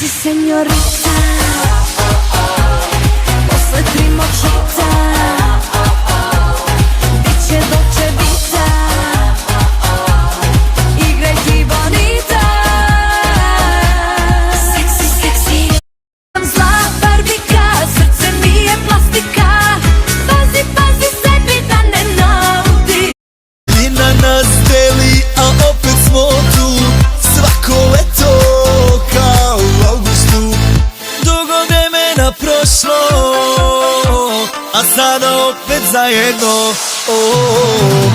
Seksi senjorita, posle 3 močita, biće Dolce Vita, igraj ti bonita. Seksi, seksi, zla barbika, srce mi je plastika, pazi, pazi sebi da ne naudi. Lina nas deli, a opet smo tu, svako leto kao u augustu. Dugo vremena prošlo, a sada opet zajedno.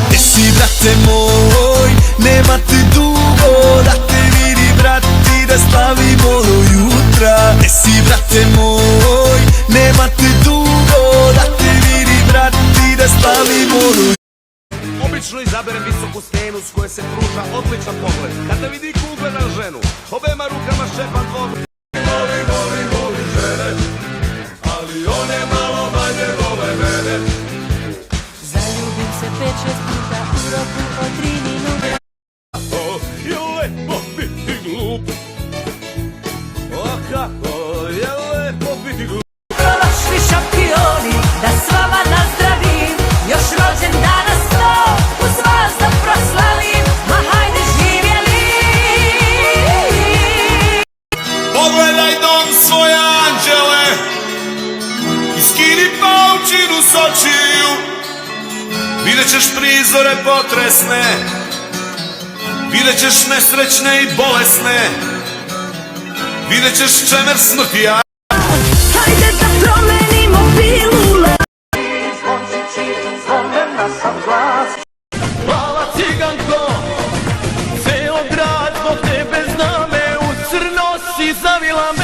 Gde si, brate moj, nema te dugo, da te vidi, brati, da slavimo do jutra. Gde si, brate moj, nema te dugo, da te vidi, brati, da slavimo do jutra. Obično izaberem visoku stenu s koje se pruža odličan pogled. Kada vidi kugle na ženu, obema rukama šepam dvoru. Volim žene, ali one malo manje vole mene. Zaljubim se 5-6 puta u roku od 3 minuta. Je lepo biti glup. O kako je lepo biti glup. Prošli šampioni, da s vama nazdravim, još rođen danas to, uz vas da proslavim, ma hajde živjeli. Pogledaj dom svoje anđele i skini paučinu s očiju. Vidjet ćeš prizore potresne, vidjet ćeš nesrećne i bolesne, vidjet ćeš čemer smrti. Hajde da promenimo pilule. Mala ciganko, ceo grad zbog tebe zna me, u crno si zavila me.